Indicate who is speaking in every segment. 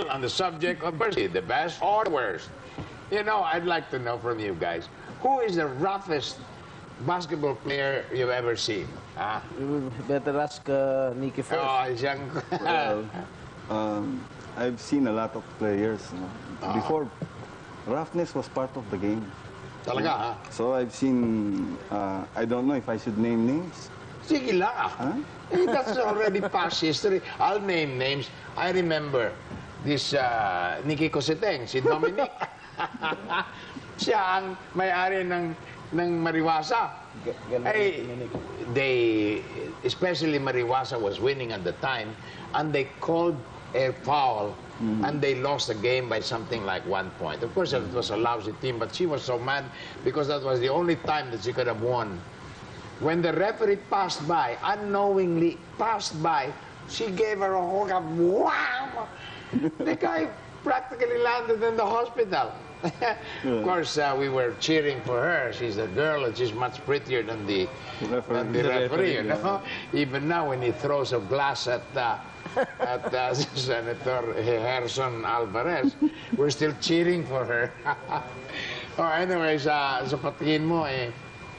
Speaker 1: on the subject of diversity, the best or the worst. You know, I'd like to know from you guys, who is the roughest basketball player you've ever seen? Ah?
Speaker 2: You better ask Nicky first.
Speaker 1: Oh, siyang...
Speaker 3: Well, I've seen a lot of players. Before, roughness was part of the game.
Speaker 1: Talaga, ha?
Speaker 3: So I've seen, I don't know if I should name names.
Speaker 1: Sige lang.
Speaker 3: Huh?
Speaker 1: That's already past history. I'll name names. I remember this Nicky Cositeng, si Dominic. Siya ang may-ari ng Mariwasa. Especially Mariwasa was winning at the time, and they called a foul, and they lost the game by something like 1 point. Of course, it was a lousy team, but she was so mad because that was the only time that she could have won. When the referee passed by, unknowingly passed by, she gave her a hook up. Wow! The guy practically landed in the hospital. Of course, we were cheering for her. She's a girl and she's much prettier than the referee, you know? Even now, when he throws a glass at Senator Gerson Alvarez, we're still cheering for her. Oh, anyway, sa patingin mo,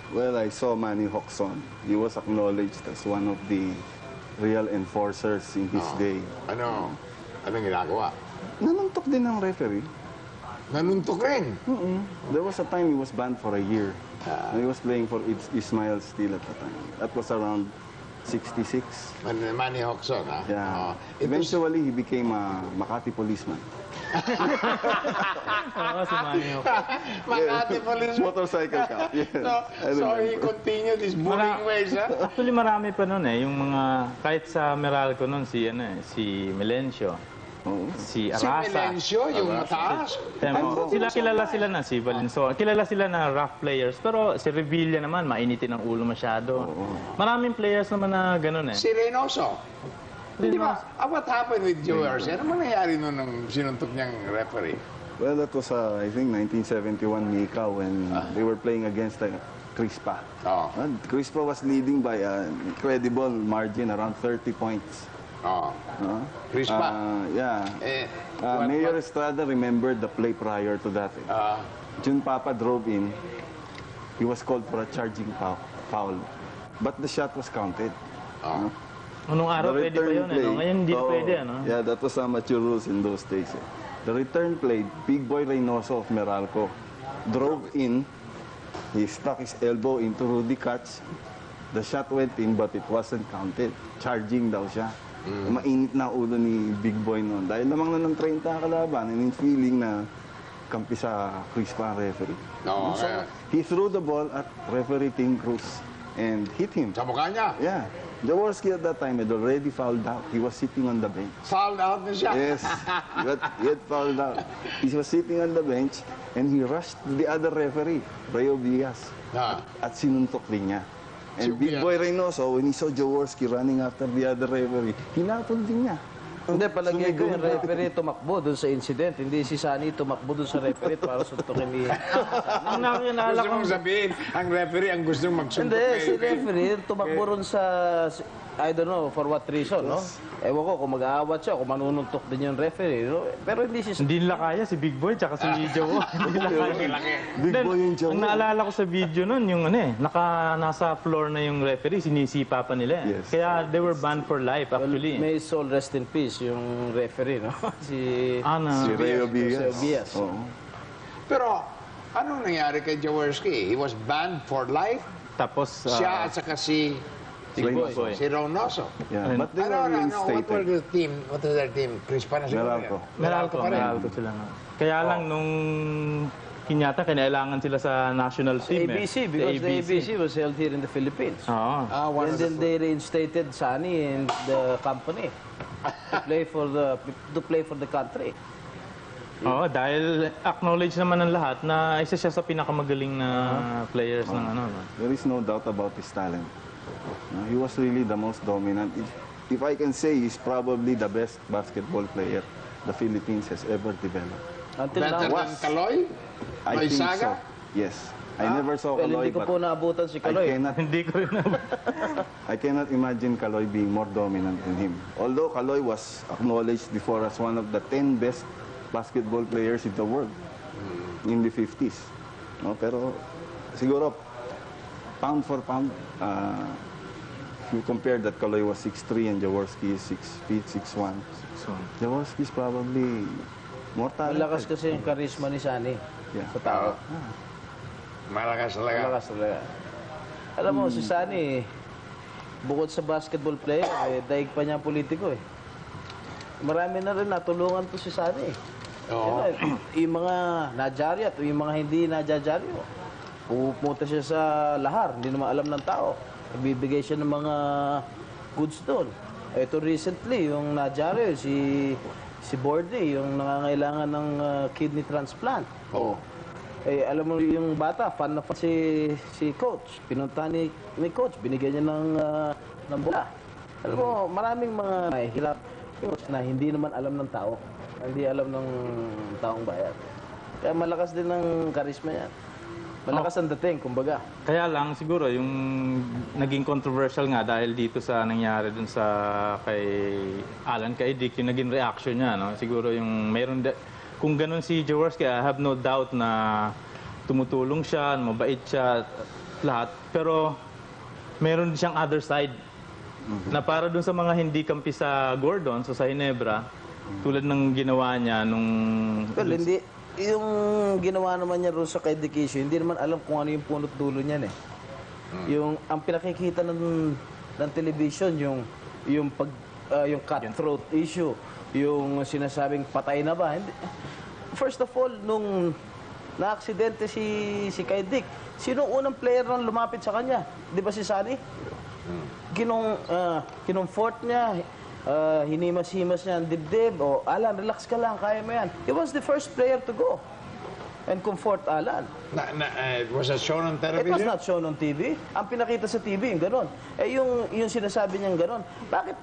Speaker 3: Well, I saw Manny Hoxon. He was acknowledged as one of the real enforcers in his day.
Speaker 1: Anong ginagawa?
Speaker 3: Nanuntok din ng referee.
Speaker 1: Nanuntok rin?
Speaker 3: There was a time he was banned for a year. He was playing for Ismail Steel at the time. That was around 66.
Speaker 1: Manny Hoxon, ha?
Speaker 3: Yeah. Eventually, he became a Makati policeman.
Speaker 4: Oo, si Manny
Speaker 1: Makati policeman.
Speaker 3: Motorcycle cop. Yes.
Speaker 1: So he continued his bullying ways, ha?
Speaker 4: Actually, marami pa nun yung mga, kahit sa Meralco nun, si Melencio, si Arasa.
Speaker 1: Si Melencio, yung mataas.
Speaker 4: Kilala sila na, si Valenzuela. Kilala sila na rough players, pero si Revilla naman, mainitin ang ulo masyado. Maraming players naman na ganun
Speaker 1: Si Reynoso. Di ba? What happened with Jaworski? Ano nangyayari nun nung sinuntok niyang referee?
Speaker 3: Well, that was, I think, 1971 Mika when they were playing against Crispa. And Crispa was leading by an incredible margin, around 30 points.
Speaker 1: Crispa?
Speaker 3: Yeah. Mayor Estrada remembered the play prior to that. Jun Papa drove in. He was called for a charging foul. But the shot was counted.
Speaker 4: Anong araw pwede pa yun, Ngayon hindi pwede,
Speaker 3: Yeah, that was amateur rules in those days. The return play, Big Boy Reynoso of Meralco drove in. He stuck his elbow into Rudy Katz. The shot went in, but it wasn't counted. Charging daw siya. Mainit na ulo ni Big Boy noon. Dahil lamang na ng 30 kalaban, and in feeling na kampi sa Crispa referee. So, he threw the ball at referee Tim Cruz and hit him.
Speaker 1: Sa mukha niya?
Speaker 3: Yeah. Jaworski at that time had already fouled out. He was sitting on the bench.
Speaker 1: Fouled out na siya?
Speaker 3: Yes. He had fouled out. He was sitting on the bench and he rushed to the other referee, Rayo Villas. At sinuntok din niya. And Big Boy Reynoso, when he saw Jaworski running after the other referee, hinapon din niya.
Speaker 2: Hindi, palagay ko yung referee tumakbo doon sa incident. Hindi si Sunny tumakbo doon sa referee para suntukin niya.
Speaker 4: Ang nakinala
Speaker 1: Gusto mong sabihin, ang referee ang gustong magsuntok.
Speaker 2: Hindi, si referee tumakbo ron sa, I don't know for what reason, no? Ewan ko kung mag-aawat siya, kung manununtok din yung referee, no? Pero hindi si...
Speaker 4: Hindi nila kaya si Big Boy tsaka si Jawo. Hindi nila kaya.
Speaker 3: Big Boy yung Jawo.
Speaker 4: Ang naalala ko sa video nun, yung nasa floor na yung referee, sinisipa pa nila.
Speaker 3: Yes.
Speaker 4: Kaya they were banned for life, actually.
Speaker 2: May soul rest in peace yung referee, no? Si
Speaker 3: Rayo Villas.
Speaker 1: Pero, anong nangyari kay Jaworski? He was banned for life?
Speaker 4: Tapos...
Speaker 1: siya at saka si Reynoso.
Speaker 3: Yeah. But they were reinstated.
Speaker 1: What was their team? Crispa na siguro.
Speaker 4: Meralco sila. Kaya lang nung kinyata, kinailangan sila sa national team.
Speaker 2: ABC, because the ABC was held here in the Philippines. And then they reinstated Sunny and the company to play for the country.
Speaker 4: Oo, dahil acknowledge naman ng lahat na isa siya sa pinakamagaling na players ng ano.
Speaker 3: There is no doubt about his talent. He was really the most dominant. If I can say, he's probably the best basketball player the Philippines has ever developed.
Speaker 2: Until
Speaker 1: Better
Speaker 2: now.
Speaker 1: than Kaloy?
Speaker 3: I think so.
Speaker 1: Saga?
Speaker 3: Yes. I never saw
Speaker 2: Well,
Speaker 3: Kaloy,
Speaker 2: hindi ko
Speaker 3: but
Speaker 2: po naabutan si
Speaker 3: I
Speaker 2: Kaloy.
Speaker 3: cannot,
Speaker 4: Hindi ko rin
Speaker 3: I cannot imagine Kaloy being more dominant than him. Although Kaloy was acknowledged before as one of the 10 best basketball players in the world in the 50s. No, pero siguro, pound for pound, if you compare that Kaloy was 6'3" and Jaworski is 6 feet, 6'1". Jaworski is probably more talented.
Speaker 2: Malakas kasi yung charisma ni Sunny
Speaker 3: Yeah.
Speaker 2: sa tao.
Speaker 1: Malakas talaga.
Speaker 2: Malakas talaga. Alam mo, si Sunny, bukod sa basketball player, daig pa niya ang politiko eh. Marami na rin natulungan to si Sunny.
Speaker 1: Oo.
Speaker 2: Yung mga nadyari at yung mga hindi nadyari, pupunta siya sa lahar, hindi naman alam ng tao. Nagbibigay siya ng mga goods doon. Ito recently, yung nadyari, si Bordy, yung nangangailangan ng kidney transplant.
Speaker 1: Oo.
Speaker 2: Eh, alam mo yung bata, fan na fan si coach. Pinunta ni coach, binigyan niya ng bola. Alam mo, maraming mga hirap na hindi naman alam ng tao. Hindi alam ng taong bayan. Kaya malakas din ang karisma niya. Malakas ang dating, kumbaga.
Speaker 4: Kaya lang siguro yung naging controversial nga dahil dito sa nangyari dun sa kay Alan Kaidik, yung naging reaction niya, no? Siguro yung mayroon kung ganun si Jaworski, I have no doubt na tumutulong siya, mabait siya, lahat. Pero meron siyang other side na para dun sa mga hindi kampi sa Gordon, so sa Ginebra, tulad ng ginawa niya nung...
Speaker 2: Well, hindi, yung ginawa naman niya rin sa Kaidik issue, hindi naman alam kung ano yung punot dulo niyan eh. Yung, ang pinakikita ng television, yung cutthroat issue, yung sinasabing patay na ba. Hindi. First of all, nung na-aksidente si Kaidik, sino unang player na lumapit sa kanya? Di ba si Sunny? Kinumfort niya, hinimas-himas niya ang dibdib, o Alan, relax ka lang, kaya mo yan. He was the first player to go and comfort Alan.
Speaker 1: Was it shown on
Speaker 2: It
Speaker 1: television?
Speaker 2: was not shown on TV. Ang pinakita sa TV, yung gano'n. Eh, yung sinasabi niyang gano'n.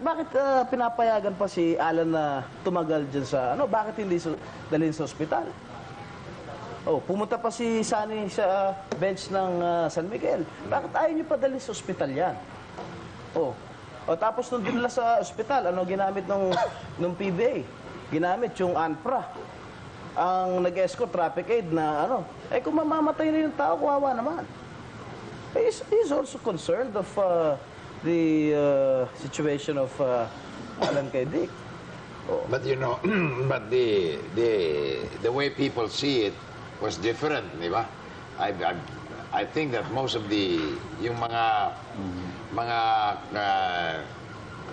Speaker 2: Bakit pinapayagan pa si Alan na tumagal dyan sa, bakit hindi dalhin sa ospital? Oh, pumunta pa si Sunny sa bench ng San Miguel. Bakit ayaw niyo pa dalhin sa ospital yan? Oh. Tapos nung dinala sa ospital, ano ginamit ng PBA? Ginamit yung ANPRA. Ang nag-escort traffic aid na kung mamamatay na yung tao, kawawa naman. He's also concerned of the situation of Alan Kaidik. Oh.
Speaker 1: But you know, but the way people see it was different, di ba? I think that most of yung mga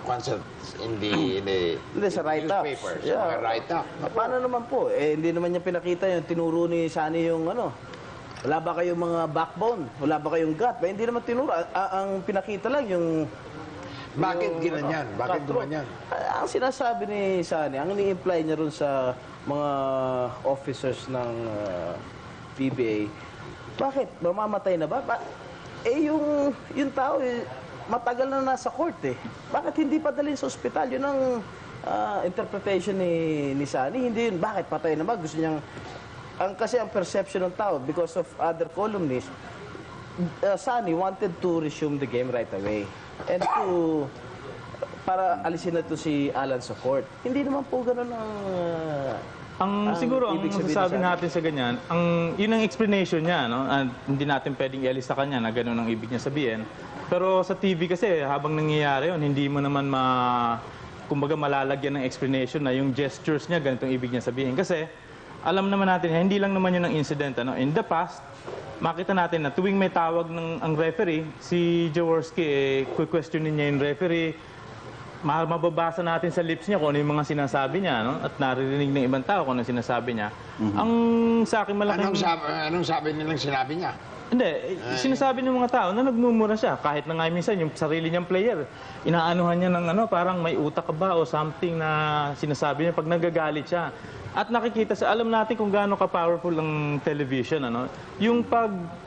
Speaker 1: concepts in the
Speaker 2: Sa write-ups.
Speaker 1: newspapers,
Speaker 2: Yeah.
Speaker 1: mga write-up.
Speaker 2: Paano naman po? Hindi naman niya pinakita yung tinuro ni Sunny yung wala ba kayong mga backbone? Wala ba kayong gut? Hindi naman tinuro. Ang pinakita lang yung...
Speaker 1: Bakit ginanyan? Bakit
Speaker 2: cutthroat.
Speaker 1: gumanyan?
Speaker 2: Ang sinasabi ni Sunny, ang ini-imply niya ron sa mga officers ng PBA, bakit? Mamamatay na ba? Yung tao, matagal na nasa court eh. Bakit hindi pa dalhin sa ospital? Yun ang interpretation ni Sunny. Hindi yun, bakit patay na ba? Gusto niyang... Kasi ang perception ng tao, because of other columnists, Sunny wanted to resume the game right away. And para alisin na to si Alan sa court. Hindi naman po ganun ang
Speaker 4: siguro, ang
Speaker 2: ibig sabihin
Speaker 4: masasabi
Speaker 2: sa
Speaker 4: natin sa ganyan, yun ang explanation niya, no? Hindi natin pwedeng ialis sa kanya na ganun ang ibig niya sabihin. Pero sa TV kasi, habang nangyayari yun, hindi mo naman kumbaga malalagyan ng explanation na yung gestures niya, ganitong ibig niya sabihin. Kasi, alam naman natin, hindi lang naman yun ang incident. In the past, makita natin na tuwing may tawag ang referee, si Jaworski, questionin niya yung referee, mababasa natin sa lips niya kung ano yung mga sinasabi niya, no? At naririnig ng ibang tao kung ano sinasabi niya. Ang sa akin malaking...
Speaker 1: Anong sabi nilang sinabi niya?
Speaker 4: Hindi, sinasabi ng mga tao na nagmumura siya. Kahit na nga minsan yung sarili niyang player, inaanuhan niya ng parang may utak ka ba o something na sinasabi niya pag nagagalit siya. At nakikita sa, alam natin kung gaano ka-powerful ang television, Yung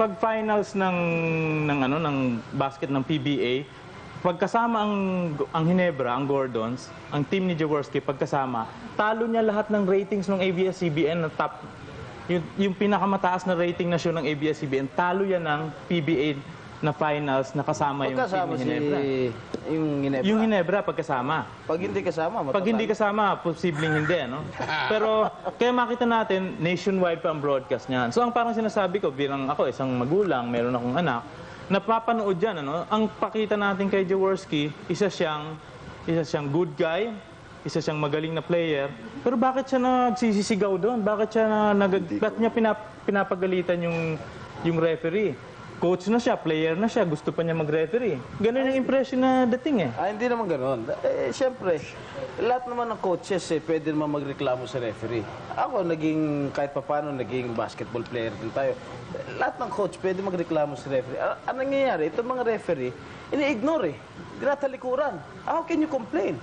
Speaker 4: pag-finals ng basket ng PBA, pagkasama ang Ginebra, ang Gordons, ang team ni Jaworski, pagkasama, talo niya lahat ng ratings ng ABS-CBN na top yung pinakamataas na rating na show ng ABS-CBN, talo yan ng PBA na finals na kasama yung team
Speaker 2: Pagkasama
Speaker 4: ni
Speaker 2: si
Speaker 4: Ginebra.
Speaker 2: yung Ginebra.
Speaker 4: Yung Ginebra pagkasama.
Speaker 2: Pag hindi kasama,
Speaker 4: Pag hindi kasama, posibleng hindi, ano? Pero kaya makita natin, nationwide pa ang broadcast niyan. So ang parang sinasabi ko, bilang ako, isang magulang, meron akong anak, napapanood yan, ano? Ang pakita natin kay Jaworski, isa siyang good guy, isa siyang magaling na player, pero bakit siya nagsisisigaw doon? Bakit niya pinapagalitan yung referee? Coach na siya, player na siya, gusto pa niya mag-referee. Ganun yung impression na dating eh.
Speaker 2: Hindi naman ganoon. Siyempre, lahat naman ng coaches pwede naman magreklamo sa referee. Ako, kahit paano, naging basketball player din tayo. Lahat ng coach pwede magreklamo sa referee. Ang nangyayari, itong mga referee, ini-ignore eh. Tinatalikuran. How can you complain?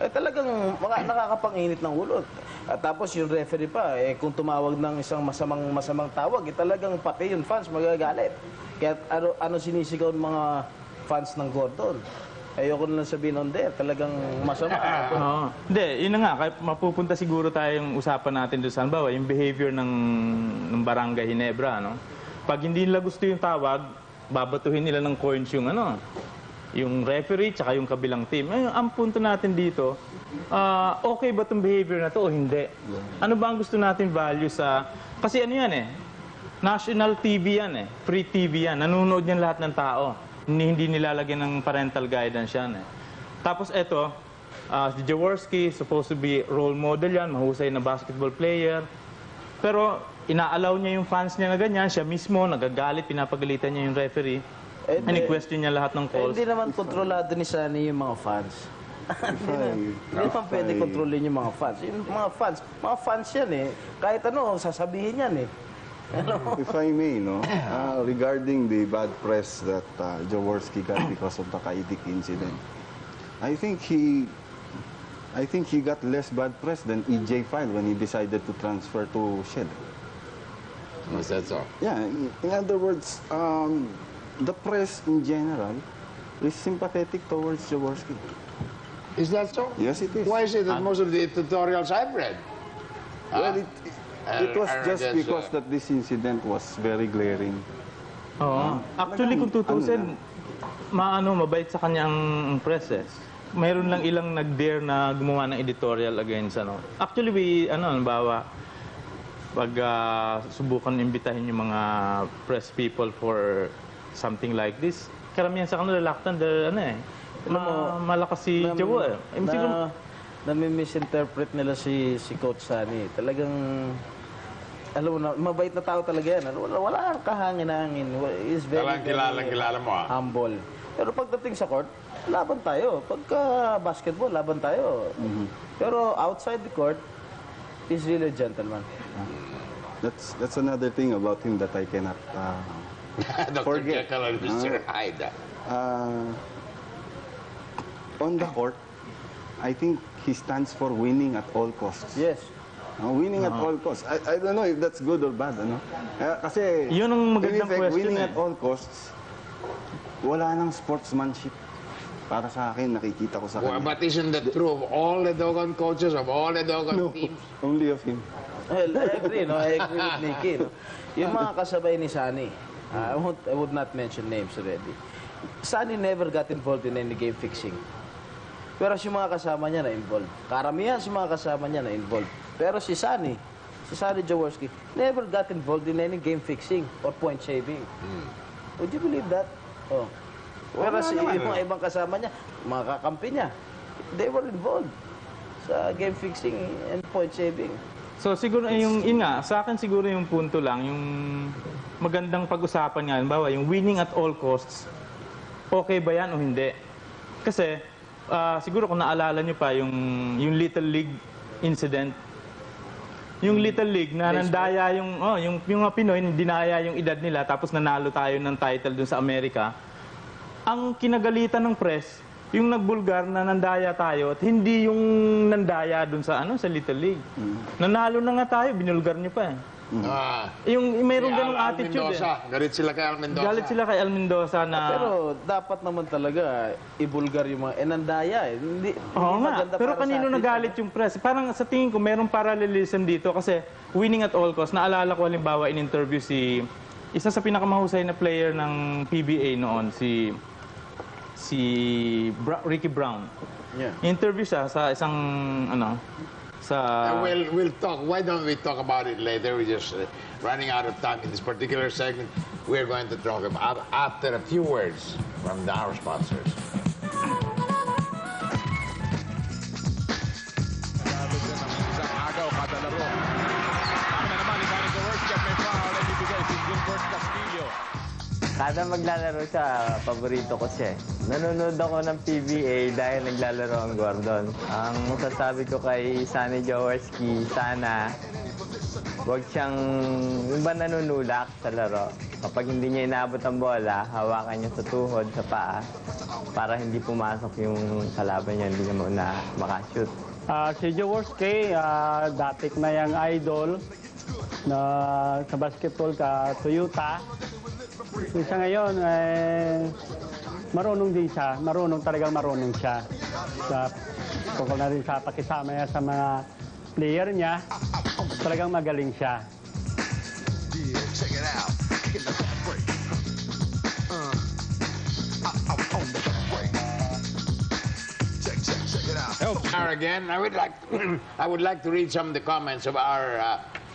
Speaker 2: Talagang nakakapanginit ng ulo. At tapos yung referee pa, kung tumawag ng isang masamang tawag, talagang pati yung fans magagalit. Kaya ano sinisigaw ng mga fans ng Gordon? Ayoko na lang sabihin on there, talagang masama.
Speaker 4: Hindi, yun na nga, kahit mapupunta siguro tayong usapan natin doon sa halimbawa, yung behavior ng Barangay Ginebra, no? Pag hindi nila gusto yung tawag, babatuhin nila ng coins yung referee tsaka yung kabilang team. Ang punto natin dito, okay ba itong behavior na to o hindi? Ano ba ang gusto natin value sa... Kasi ano yan national TV yan free TV yan. Nanonood yan lahat ng tao. Hindi nilalagyan ng parental guidance yan Tapos eto, si Jaworski, supposed to be role model yan, mahusay na basketball player. Pero inaalaw niya yung fans niya na ganyan, siya mismo nagagalit, pinapagalitan niya yung referee. Ini-question niya lahat ng calls.
Speaker 2: Hindi naman kontrolado ni Sunny yung mga fans. Hindi naman pwede kontrolin yung mga fans. Yung mga fans yan Kahit ano, sasabihin yan
Speaker 3: If I may, regarding the bad press that Jaworski got because of the Kaidik incident, I think he got less bad press than EJ File when he decided to transfer to Shed.
Speaker 1: Is that so?
Speaker 3: Yeah, in other words, the press in general is sympathetic towards Jaworski.
Speaker 1: Is that so?
Speaker 3: Yes, it is.
Speaker 1: Why is it that most of the tutorials I've read?
Speaker 3: Well, it was just because that this incident was very glaring.
Speaker 4: Actually, kung tutusin, mabait sa kanyang press Mayroon lang ilang nag-dare na gumawa ng editorial against Actually, halimbawa, pag subukan imbitahin yung mga press people for something like this, karamihan sa kanila reluctant dahil malakas si Jawo
Speaker 2: Nami-misinterpret nila si Coach Sunny. Talagang alam mo na, mabait na tao talaga yan. Wala kang kahangin-hangin. He's very
Speaker 1: kilala mo
Speaker 2: humble. Pero pagdating sa court, laban tayo. Pagka basketball, laban tayo. Pero outside the court, he's really a gentleman.
Speaker 3: That's another thing about him that I cannot
Speaker 1: Dr. Jekyll and Mr. Hyde.
Speaker 3: On the court, I think he stands for winning at all costs.
Speaker 2: Yes.
Speaker 3: Winning at all costs. I don't know if that's good or bad. Kasi,
Speaker 4: yun ang magandang question
Speaker 3: winning at all costs, wala nang sportsmanship. Para sa akin, nakikita ko sa kanya.
Speaker 1: But isn't that true of all the Dogon coaches, of all the Dogon teams?
Speaker 3: Only of him.
Speaker 2: Well, I agree with Nicky. Yung mga kasabay ni Sunny, I would not mention names already. Sunny never got involved in any game fixing. Pero si mga kasama niya na-involved. Karamihan si mga kasama niya na-involved. Pero si Sunny Jaworski, never got involved in any game fixing or point shaving. Would you believe that? Pero yung mga ibang kasama niya, mga kakampi niya, they were involved sa game fixing and point shaving.
Speaker 4: So siguro yun nga, sa akin siguro yung punto lang, yung magandang pag-usapan nga, halimbawa, yung winning at all costs, okay ba yan o hindi? Kasi siguro kung naalala nyo pa yung Little League incident, yung Little League na nandaya yung mga Pinoy, dinaya yung edad nila, tapos nanalo tayo ng title dun sa Amerika. Ang kinagalitan ng press, yung nagbulgar na nandaya tayo at hindi yung nandaya dun sa sa Little League. Nanalo na nga tayo, binulgar nyo pa Yung mayroong
Speaker 1: Si
Speaker 4: ganong
Speaker 1: Al
Speaker 4: attitude
Speaker 1: Mendoza. Galit sila kay Al Mendoza.
Speaker 4: Galit sila kay Al Mendoza na...
Speaker 2: Pero dapat naman talaga ibulgar yung mga enandaya. Hindi,
Speaker 4: Oo
Speaker 2: hindi
Speaker 4: nga,
Speaker 2: maganda
Speaker 4: pero
Speaker 2: para sa
Speaker 4: kanino
Speaker 2: atin.
Speaker 4: nagalit yung press? Parang sa tingin ko, mayroong parallelism dito kasi winning at all costs. Naalala ko halimbawa in-interview isa sa pinakamahusay na player ng PBA noon, si Ricky Brown.
Speaker 2: Yeah.
Speaker 4: Interview siya sa isang
Speaker 1: We'll talk. Why don't we talk about it later? We're just running out of time in this particular segment. We're going to talk about after a few words from our sponsors.
Speaker 5: Kada maglalaro siya, paborito ko siya. Nanonood ako ng PBA dahil naglalaro ang Gordon. Ang masasabi ko kay Sunny Jaworski, sana huwag siyang yung ba nanunulak sa laro. Kapag hindi niya inabot ang bola, hawakan niya sa tuhod, sa paa, para hindi pumasok yung kalaban niya, hindi niya muna makashoot.
Speaker 6: Si Jaworski, dati ko na yung idol na sa basketball ka Toyota. Siya ngayon, marunong din siya. Talagang marunong siya. Tungkol na rin sa pakisama niya sa mga player niya, talagang magaling siya.
Speaker 1: Again, I would like to read some of the comments of our.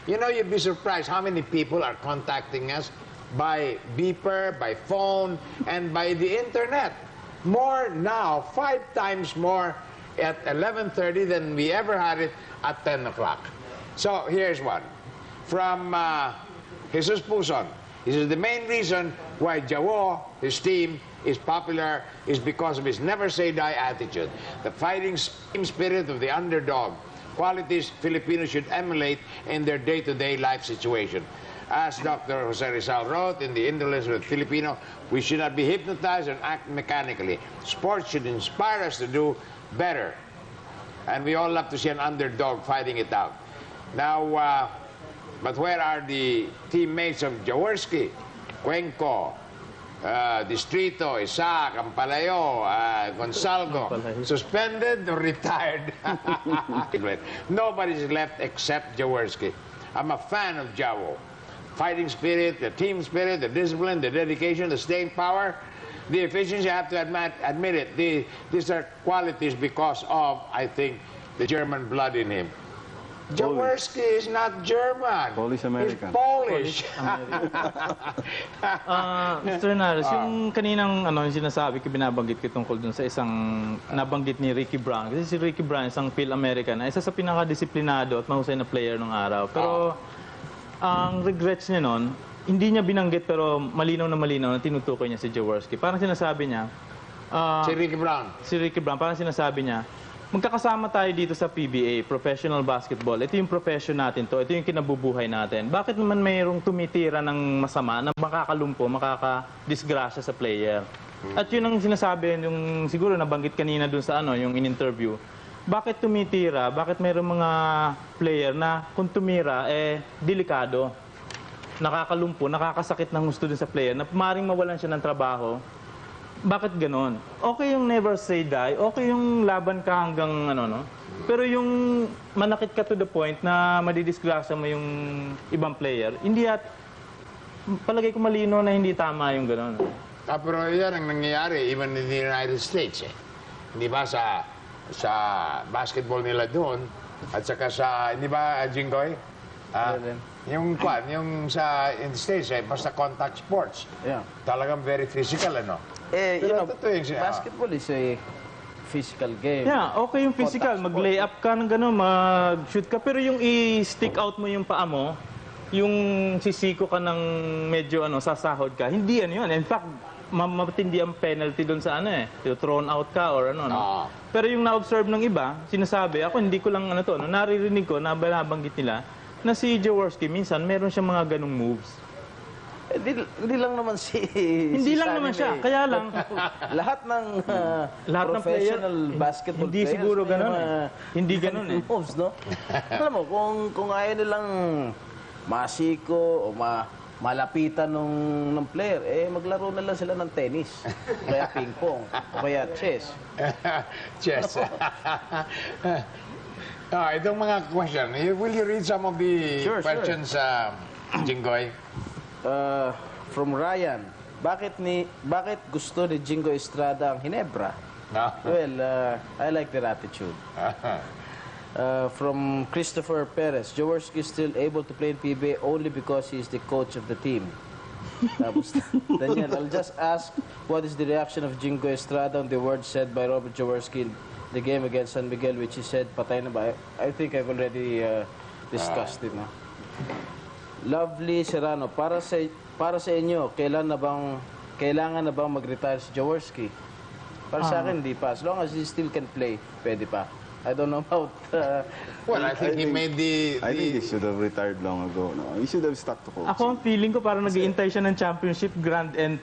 Speaker 1: You'd be surprised how many people are contacting us by beeper, by phone, and by the internet. More now, 5 times more at 11:30 than we ever had it at 10 o'clock. So here's one from Jesus Puson. He says the main reason why Jawo, his team, is popular is because of his never-say-die attitude, the fighting spirit of the underdog, qualities Filipinos should emulate in their day-to-day life situation. As Dr. Jose Rizal wrote in The Indolence of the Filipino, we should not be hypnotized and act mechanically. Sports should inspire us to do better. And we all love to see an underdog fighting it out. Now, but where are the teammates of Jaworski, Cuenco, Distrito, Isaac, Ampalayo, Gonzalgo, suspended or retired? Nobody's left except Jaworski. I'm a fan of Jawo. Fighting spirit, the team spirit, the discipline, the dedication, the staying power, the efficiency, I have to admit it. These are qualities because of, I think, the German blood in him. Jaworski is not German.
Speaker 3: Polish American.
Speaker 1: He's Polish.
Speaker 4: Mr. Nares, yung kaninang yung sinasabi ko, binabanggit ko tungkol dun sa isang nabanggit ni Ricky Brown. Kasi si Ricky Brown, isang Phil-American, isa sa pinakadisiplinado at mahusay na player ng araw. Pero ang regrets niya noon, hindi niya binanggit pero malinaw na tinutukoy niya si Jaworski. Parang sinasabi niya,
Speaker 1: Si Ricky Brown.
Speaker 4: si Ricky Brown, parang sinasabi niya, magkakasama tayo dito sa PBA, professional basketball. Ito yung profession natin to, ito yung kinabubuhay natin. Bakit naman mayroong tumitira ng masama na makakalumpo, makakadisgrasya sa player? At yun ang sinasabi, yung siguro nabanggit kanina dun sa yung in-interview. Bakit tumitira? Bakit mayroong mga player na kung tumira, delikado, nakakalumpo, nakakasakit ng gusto din sa player, na maaaring mawalan siya ng trabaho? Bakit ganon? Okay yung never say die, okay yung laban ka hanggang pero yung manakit ka to the point na madidisgrasya mo yung ibang player, hindi palagay ko malino na hindi tama yung ganon.
Speaker 1: Pero yan ang nangyayari even in the United States. Hindi ba sa basketball nila doon at saka sa, hindi ba, Jinggoy? Yung in the States, basta contact sports.
Speaker 2: Yeah.
Speaker 1: Talagang very physical,
Speaker 2: Basketball is a physical game.
Speaker 4: Yeah, okay yung physical, mag-lay up ka ng gano'n, mag-shoot ka, pero yung i-stick out mo yung paa mo, yung sisiko ka ng medyo sasahod ka, hindi yun. In fact, matindi ang penalty doon sa thrown out ka or Pero yung na-observe ng iba, sinasabi, ako hindi ko lang naririnig ko, nabanggit nila, na si Jaworski, minsan meron siyang mga ganong moves.
Speaker 2: Hindi lang naman
Speaker 4: Hindi lang naman siya, kaya lang
Speaker 2: lahat ng professional basketball
Speaker 4: hindi
Speaker 2: players
Speaker 4: siguro
Speaker 2: may
Speaker 4: ganun
Speaker 2: mga
Speaker 4: Hindi ganun
Speaker 2: moves, no? Alam mo, kung ayaw nilang masiko o malapitan ng player, maglaro na lang sila ng tennis, o kaya ping-pong, o kaya chess.
Speaker 1: Chess. Itong mga question, will you read some of the
Speaker 2: Sure.
Speaker 1: questions, Jinggoy?
Speaker 2: From Ryan, bakit gusto ni Jingo Estrada ang Hinebra?
Speaker 1: No?
Speaker 2: Well, I like their attitude. From Christopher Perez, Jaworski is still able to play in PBA only because he is the coach of the team. Tapos, Daniel, I'll just ask, what is the reaction of Jingo Estrada on the words said by Robert Jaworski in the game against San Miguel, which he said, patay na ba? I think I've already discussed it. No? Lovely Serrano, para sa inyo, kailangan na bang mag-retire si Jaworski? Para sa akin, hindi pa. As long as he still can play, pwede pa. I don't know about...
Speaker 1: Well, I think he made
Speaker 3: I think he should have retired long ago. No? He should have stuck to coaching.
Speaker 4: Ako ang feeling ko parang nag-iintay siya ng championship grand and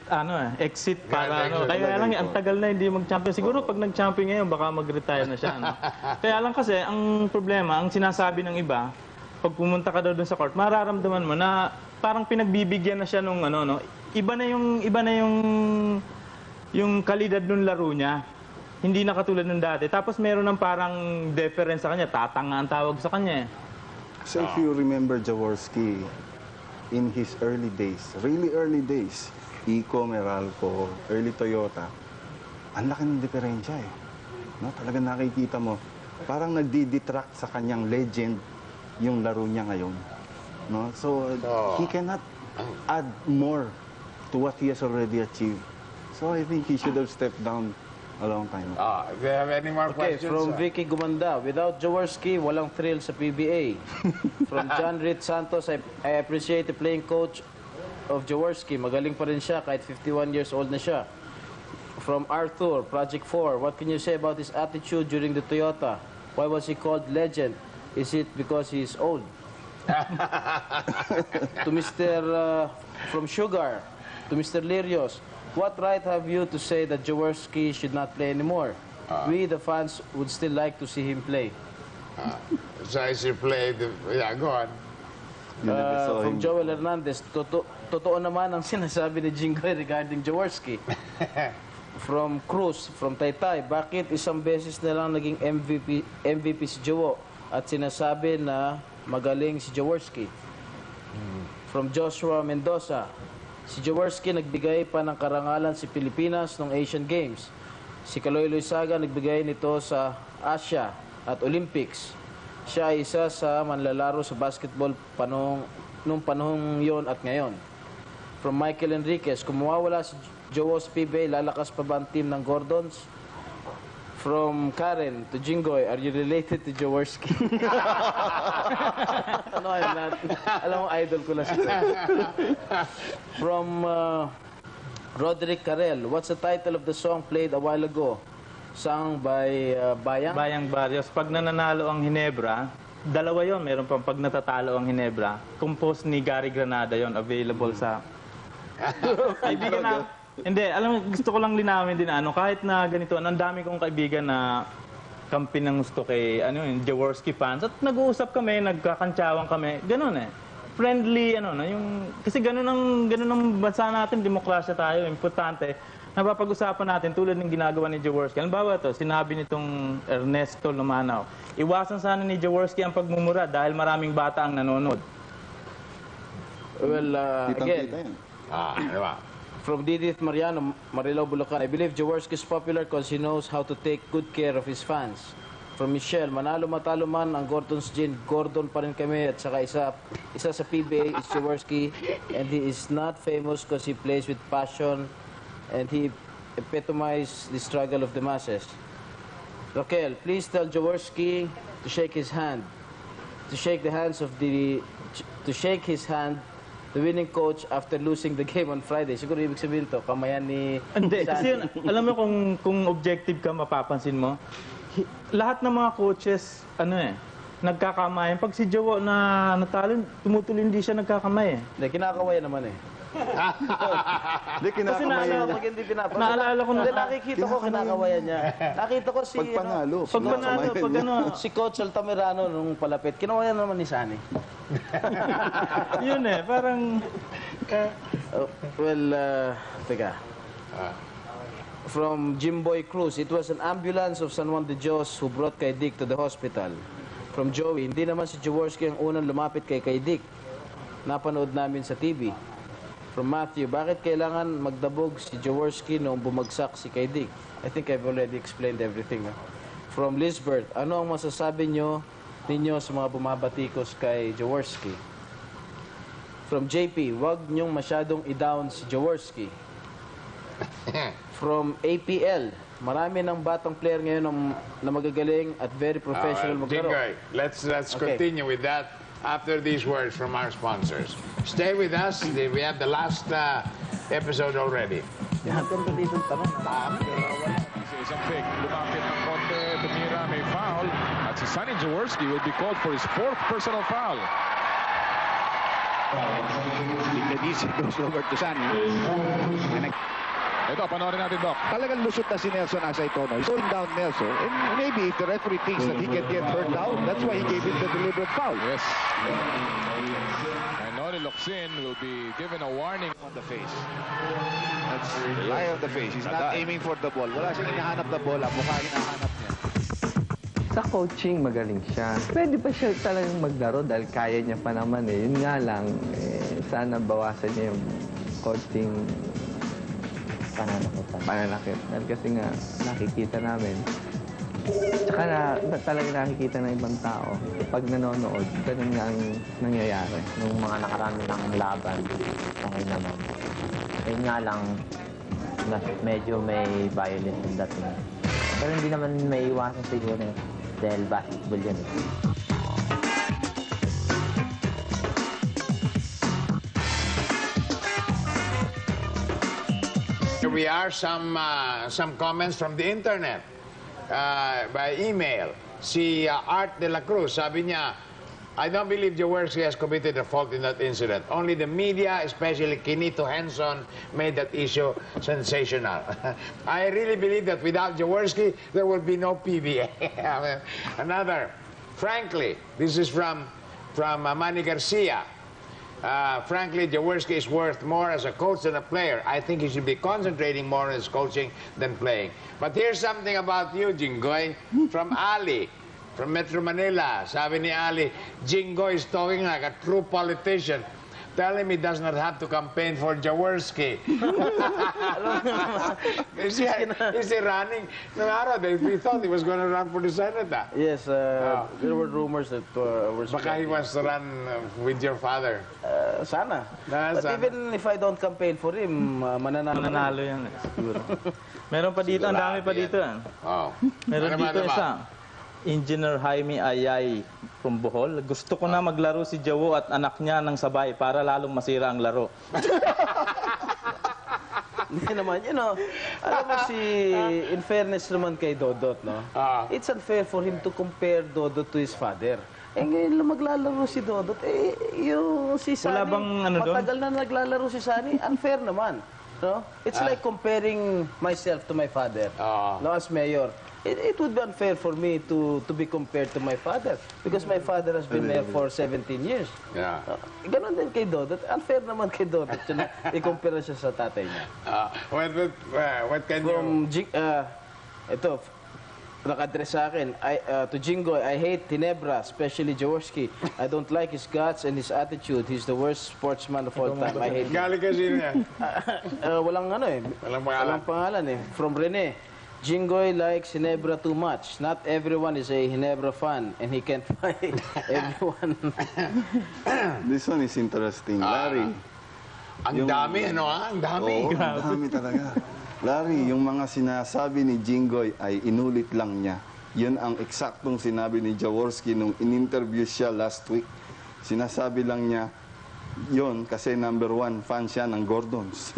Speaker 4: exit para
Speaker 1: Grand exit.
Speaker 4: Kaya lang ang tagal na hindi mag-champion. Siguro pag nag-champion ngayon baka mag-retire na siya. Kaya lang kasi ang problema, ang sinasabi ng iba, pag pumunta ka daw dun sa court, mararamdaman mo na parang pinagbibigyan na siya nung iba na yung kalidad ng laro niya. Hindi na katulad ng dati. Tapos meron ng parang deference sa kanya. Tatanga ang tawag sa kanya.
Speaker 3: So if you remember Jaworski, in his early days, really early days, Ico, Meralco, early Toyota, ang laki ng diferensya eh. No? Talagang nakikita mo, parang nagdi-detract sa kanyang legend yung laro niya ngayon. No? So he cannot add more to what he has already achieved. So I think he should have stepped down a long time ago.
Speaker 1: Do you have any more
Speaker 2: Okay,
Speaker 1: questions?
Speaker 2: from Vicky Gumanda, without Jaworski, walang thrill sa PBA. From John Rit Santos, I appreciate the playing coach of Jaworski. Magaling pa rin siya kahit 51 years old na siya. From Arthur, Project 4, what can you say about his attitude during the Toyota? Why was he called legend? Is it because he is old? To Mr. From Sugar, to Mr. Lirios, what right have you to say that Jaworski should not play anymore? We, the fans, would still like to see him play.
Speaker 1: So as you play, go on.
Speaker 3: You never saw
Speaker 2: From
Speaker 3: him.
Speaker 2: Joel Hernandez, totoo naman ang sinasabi ni Jingoy regarding Jaworski. From Cruz, from Taytay, bakit isang beses na lang naging MVP si Jowo at sinasabi na magaling si Jaworski? From Joshua Mendoza, si Jaworski nagbigay pa ng karangalan si Pilipinas noong Asian Games. Si Kaloy Loizaga nagbigay nito sa Asia at Olympics. Siya ay isa sa manlalaro sa basketball nung panahong yon at ngayon. From Michael Enriquez, kung mawawala si Jowo sa PBA, lalakas pa ba ang team ng Gordons? From Karen to Jingoy, are you related to Jaworski? No, I'm not. Alam mo, idol ko lang siya. From Roderick Carel, what's the title of the song played a while ago? Sung by Bayang?
Speaker 4: Bayang Barrios. Pag nananalo ang Hinebra, dalawa yon. Meron pang pag natatalo ang Hinebra. Compose ni Gary Granada yon, available sa... Kaibigan na... Hindi, alam mo, gusto ko lang linawin din kahit na ganito, ang dami kong kaibigan na kampi ng gusto kay Jaworski fans. At nag-uusap kami, nagkakantsawan kami. Ganun eh. Friendly, kasi ganun ang bansa natin, demokrasya tayo, importante. Napapag-usapan natin tulad ng ginagawa ni Jaworski. Halimbawa ito, sinabi nitong Ernesto Lumanaw, iwasan sana ni Jaworski ang pagmumura dahil maraming bata ang nanonood.
Speaker 2: Well,
Speaker 3: Kitang-kita
Speaker 2: again,
Speaker 3: yan.
Speaker 1: Di ba?
Speaker 2: from Didith Mariano, Marilao, Bulacan, I believe Jaworski is popular because he knows how to take good care of his fans. From Michelle, manalo matalo man ang Gordon's Gin, Gordon pa rin kami at saka isa sa PBA is Jaworski and he is not famous because he plays with passion and he epitomizes the struggle of the masses. Raquel, please tell Jaworski to shake his hand. To shake his hand, the winning coach after losing the game on Friday. Siguro ibig sabihin to, kamayan ni...
Speaker 4: Hindi, kasi alam mo kung objective ka, mapapansin mo, lahat ng mga coaches, nagkakamayan. Pag si Jawo na natalo, tumutuloy hindi siya nagkakamay eh.
Speaker 2: Hindi, kinakawayan naman eh.
Speaker 3: Hindi,
Speaker 2: Kasi
Speaker 3: kinakamayan niya.
Speaker 2: pag hindi pinapanood.
Speaker 4: Naalala ko na.
Speaker 2: Hindi, nakikita ko kinakawayan niya. Nakita ko si,
Speaker 3: Pag panalo,
Speaker 4: Pag panalo, pag ano,
Speaker 2: si Coach Altamirano nung palapit, kinawayan naman ni Sani.
Speaker 4: yun eh, parang...
Speaker 2: Teka. From Jimboy Cruz, it was an ambulance of San Juan de Dios who brought kay Dick to the hospital. From Joey, hindi naman si Jaworski ang unang lumapit kay Dick. Napanood namin sa TV. From Matthew, bakit kailangan magdabog si Jaworski noong bumagsak si kay Dick? I think I've already explained everything. From Lisbeth, ano ang masasabi ninyo sa mga bumabatikos kay Jaworski? From JP, wag niyong masyadong i-down si Jaworski. From APL, marami ng batang player ngayon na magagaling at very professional maglaro.
Speaker 1: Jingoy, let's
Speaker 2: Okay.
Speaker 1: continue with that after these words from our sponsors. Stay with us. We have the last episode already.
Speaker 2: Yan, ganda dito ang tanong.
Speaker 7: Isang pick, lumapit ng konti, tumira, may foul. At si Sonny Jaworski will be called for his 4th personal foul.
Speaker 8: Easy goes over to Sunny.
Speaker 7: Ito, panoorin natin, Doc.
Speaker 8: Talagang lusot na si Nelson Asay Tono. He's going down Nelson. And maybe if the referee thinks that he can get hurt down, that's why he gave him the deliberate foul.
Speaker 7: Yes. And Nori Locsin will be given a warning.
Speaker 8: On the face. That's lie on the face. He's not aiming for the ball. Wala siyang hinahanap na bola. Mukha hinahanap niya.
Speaker 5: Sa coaching, magaling siya. Pwede pa siya talagang maglaro dahil kaya niya pa naman eh. Yun nga lang, sana bawasan niya yung coaching pananakit. Dahil kasi nga, nakikita namin. Tsaka talaga nakikita ng ibang tao. Pag nanonood, ganun nga ang nangyayari.
Speaker 9: Nung mga nakarami ng laban, okay naman. Ayun nga lang, medyo may violence yung dating. Pero hindi naman may iwasan siguro dahil basketball yan.
Speaker 1: Here we are, some comments from the internet by email. Si Art de la Cruz, sabi niya, I don't believe Jaworski has committed a fault in that incident. Only the media, especially Kinito Henson, made that issue sensational. I really believe that without Jaworski, there will be no PBA. Another, frankly, this is from Manny Garcia. Frankly, Jaworski is worth more as a coach than a player. I think he should be concentrating more on his coaching than playing. But here's something about you, Jingoy, from Ali. From Metro Manila, sabi ni Ali, Jingo is talking like a true politician. Tell him he does not have to campaign for Jaworski. Is he running? No araw, we thought he was going to run for the Senate.
Speaker 2: Yes, there were rumors that were
Speaker 1: Baka he wants to run with your father.
Speaker 2: Sana. But
Speaker 1: Sana.
Speaker 2: even if I don't campaign for him, mananalo.
Speaker 4: Mananalo yan eh, siguro. Meron pa dito, ang dami pa dito.
Speaker 1: Oh.
Speaker 4: Meron
Speaker 1: Ano
Speaker 4: dito
Speaker 1: ba?
Speaker 4: isa. Engineer Jaime Ayay from Bohol. Gusto ko na maglaro si Jawo at anak niya ng sabay para lalong masira ang laro.
Speaker 2: Hindi naman, alam mo in fairness naman kay Dodot, no? It's unfair for him to compare Dodot to his father. Eh ngayon lang maglalaro si Dodot, yung si Sunny,
Speaker 4: Wala bang ano doon?
Speaker 2: matagal na naglalaro si Sunny, unfair naman. No? It's like comparing myself to my father, no, as mayor. It would be unfair for me to be compared to my father because my father has been mayor for 17 years.
Speaker 1: Yeah.
Speaker 2: Ganon din kay Dodot. Unfair naman kay Dodot. I-compare siya sa tatay niya.
Speaker 1: What can you...
Speaker 2: Ito, naka-address sa akin. To Jingoy, I hate Tinebra, especially Jaworski. I don't like his guts and his attitude. He's the worst sportsman of all time. I hate him.
Speaker 1: Galing kasi niya.
Speaker 2: Walang walang pangalan eh. From Rene. Jingoy likes Ginebra too much. Not everyone is a Ginebra fan and he can't fight everyone.
Speaker 3: This one is interesting. Larry.
Speaker 1: Ang dami, Ang dami.
Speaker 3: Oo, ang dami talaga. Larry, yung mga sinasabi ni Jingoy ay inulit lang niya. Yun ang eksaktong sinabi ni Jaworski nung in-interview siya last week. Sinasabi lang niya, Yun, kasi number 1 fan siya ng Gordons.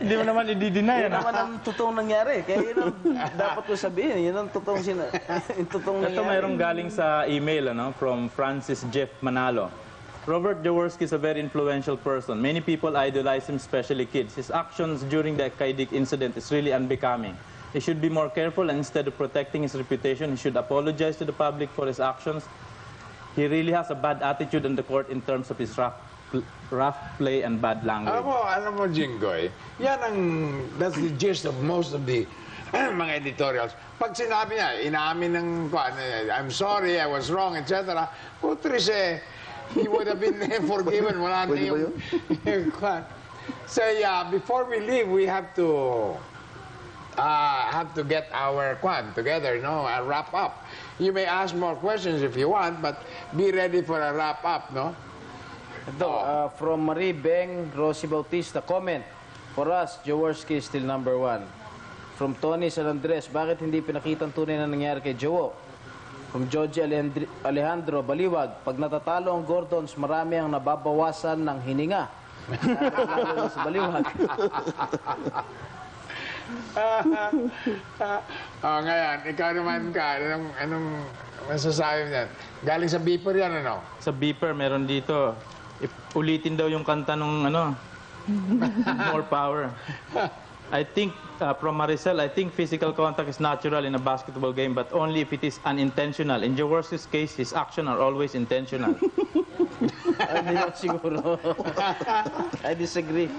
Speaker 4: Hindi mo naman i-deny,
Speaker 2: Yun naman ang totoong nangyari. Kaya yun ang dapat ko sabihin. Yun ang totoong, yung totoong
Speaker 4: Ito
Speaker 2: nangyari.
Speaker 4: mayroong galing sa email from Francis Jeff Manalo. Robert Jaworski is a very influential person. Many people idolize him, especially kids. His actions during the Kaidik incident is really unbecoming. He should be more careful, and instead of protecting his reputation, he should apologize to the public for his actions. He really has a bad attitude on the court in terms of his rough play and bad language.
Speaker 1: Alam mo, Jinggoy, that's the gist of most of the mga editorials. Pag sinabi niya, inaamin ng, I'm sorry, I was wrong, etc. Putris he would have been forgiven. Wala na yung So yeah, before we leave, we have to get our together, wrap up. You may ask more questions if you want, but be ready for a wrap up, no?
Speaker 2: Ito, from Marie Beng, Rosie Bautista, comment. For us, Jaworski is still number 1. From Tony San Andres, bakit hindi pinakita ang tunay na nangyari kay Jowo? From Georgie Alejandro Baliwag, pag natatalo ang Gordons, marami ang nababawasan ng hininga. Lalo sa Baliwag.
Speaker 1: Ngayon, ikaw naman anong masasabi niyan? Galing sa beeper yan, ano?
Speaker 4: Sa beeper, meron dito. Ulitin daw yung kanta nung more power. I think, from Maricel, I think physical contact is natural in a basketball game, but only if it is unintentional. In Jaworski's case, his actions are always intentional.
Speaker 2: Hindi na siguro. I disagree.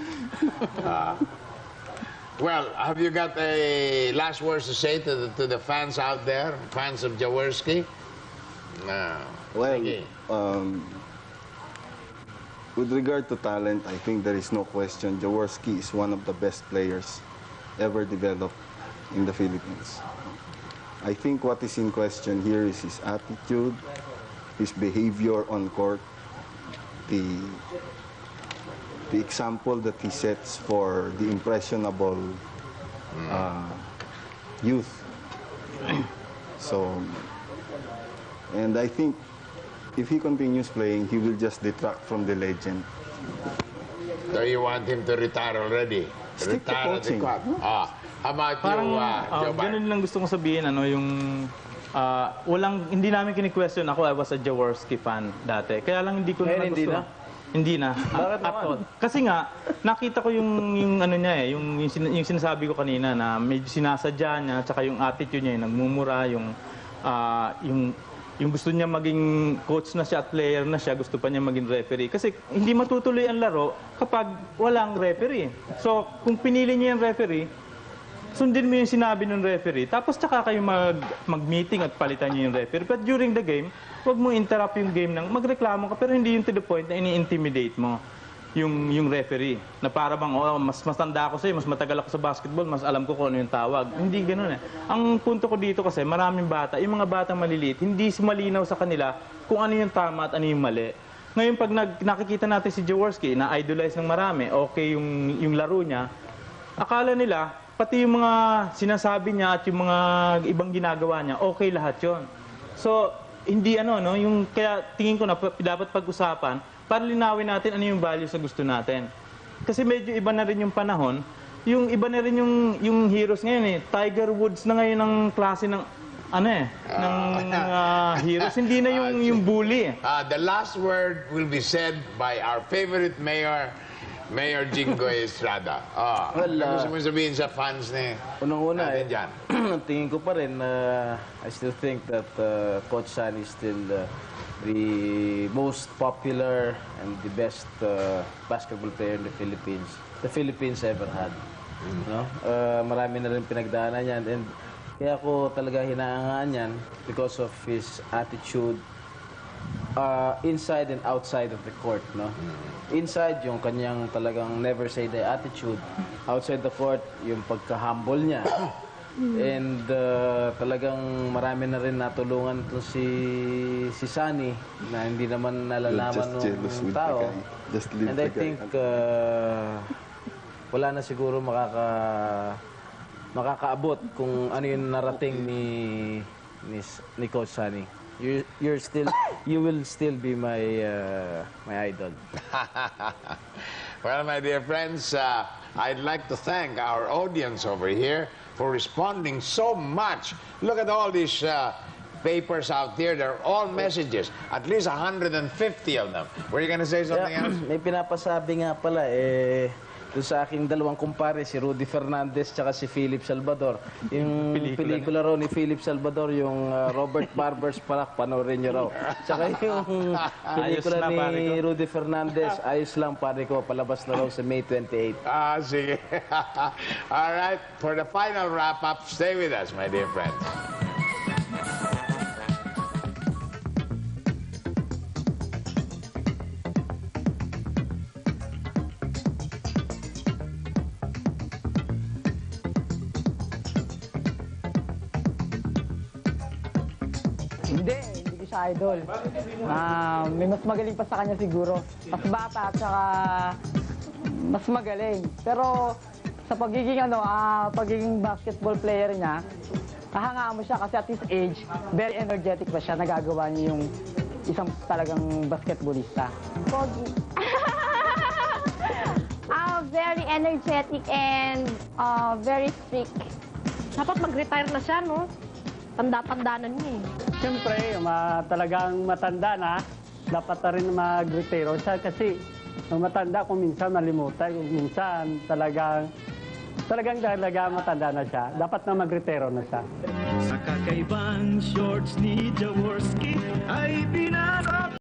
Speaker 1: Well, have you got a last words to say to the fans out there, fans of Jaworski?
Speaker 3: Well, with regard to talent, I think there is no question. Jaworski is one of the best players ever developed in the Philippines. I think what is in question here is his attitude, his behavior on court, the example that he sets for the impressionable youth. So, and I think if he continues playing, he will just detract from the legend.
Speaker 1: So you want him to retire already?
Speaker 3: Stick to
Speaker 1: Retire at the
Speaker 3: coaching.
Speaker 1: court. How about
Speaker 4: Parang,
Speaker 1: you, Joe Bar?
Speaker 4: ganun lang gusto kong sabihin, hindi namin kini-question ako, I was a Jaworski fan dati. Kaya lang hindi ko
Speaker 2: Ngayon,
Speaker 4: naman
Speaker 2: hindi
Speaker 4: gusto.
Speaker 2: na?
Speaker 4: Hindi na.
Speaker 2: Bakit
Speaker 4: At
Speaker 2: naman?
Speaker 4: all. Kasi nga, nakita ko yung ano niya yung sinasabi ko kanina na medyo sinasadya niya, tsaka yung attitude niya, yung nagmumura, yung gusto niya maging coach na siya at player na siya, gusto pa niya maging referee. Kasi hindi matutuloy ang laro kapag walang referee. So, kung pinili niya yung referee, sundin mo yung sinabi ng referee, tapos tsaka kayo mag-meeting at palitan niyo yung referee. But during the game, huwag mo interrupt yung game ng magreklamo ka, pero hindi yung to the point na ini-intimidate mo yung referee. Na para bang, mas tanda ako sa'yo, mas matagal ako sa basketball, mas alam ko kung ano yung tawag. Hindi ganun eh. Ang punto ko dito kasi, maraming bata, yung mga batang maliliit, hindi malinaw sa kanila kung ano yung tama at ano yung mali. Ngayon, pag nakikita natin si Jaworski, na-idolize ng marami, okay yung laro niya, akala nila, pati yung mga sinasabi niya at yung mga ibang ginagawa niya, okay lahat yon. So, hindi yung kaya tingin ko na dapat pag-usapan para linawin natin ano yung values na gusto natin. Kasi medyo iba na rin yung panahon, yung iba na rin yung heroes ngayon eh. Tiger Woods na ngayon ang klase ng heroes, hindi na yung bully eh.
Speaker 1: The last word will be said by our favorite mayor, Mayor Jinggoy Estrada. Ano gusto mo sabihin sa fans ni
Speaker 2: Unang-una,
Speaker 1: natin dyan?
Speaker 2: tingin ko pa rin, I still think that Coach San is still the most popular and the best basketball player in the Philippines ever had. No? Marami na rin pinagdaanan yan. And kaya ako talaga hinahangaan yan because of his attitude inside and outside of the court, no? Inside, yung kanyang talagang never say die attitude. Outside the court, yung pagka-humble niya. And talagang marami na rin natulungan to si Sunny na hindi naman nalalaman ng tao. And I think wala na siguro makakaabot kung ano yung narating ni Coach Sunny. you will still be my idol.
Speaker 1: Well, my dear friends, I'd like to thank our audience over here for responding so much. Look at all these papers out there. They're all messages. At least 150 of them. Were you gonna say something else?
Speaker 2: May pinapasabi nga pala, doon sa aking dalawang kumpare, si Rudy Fernandez tsaka si Philip Salvador. Yung pelikula raw ni Philip Salvador, yung Robert Barber's Parak, panoorin nyo raw. Tsaka yung pelikula ni Rudy Fernandez, ayos lang pare ko, palabas na raw sa May 28.
Speaker 1: Sige. All right, for the final wrap-up, stay with us, my dear friends.
Speaker 10: Hindi ko siya idol. May mas magaling pa sa kanya siguro. Mas bata at saka mas magaling. Pero sa pagiging basketball player niya, kahangaan mo siya kasi at his age, very energetic pa siya. Nagagawa niya yung isang talagang basketballista.
Speaker 11: Pogi. Very energetic and very strict. Dapat mag-retire na siya, no? Tanda-tanda na niya eh.
Speaker 6: Siyempre, talagang matanda na, dapat na rin mag-retiro siya kasi matanda kung minsan malimutan, kung minsan talagang matanda na siya. Dapat na mag-retiro na siya.
Speaker 12: Sa kakaibang shorts ni Jaworski ay pinarap